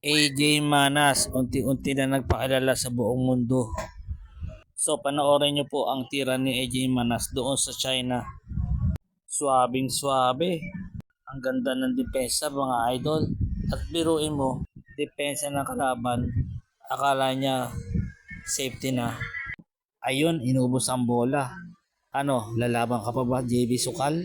AJ Manas, unti-unti na nagpakilala sa buong mundo. So panoorin nyo po ang tira ni AJ Manas doon sa China. Swabing swabe. Ang ganda ng depensa mga idol. At biruin mo, depensa ng kalaban. Akala niya safety na. Ayun, inubos ang bola. Ano, lalaban ka pa ba, JB Sukal?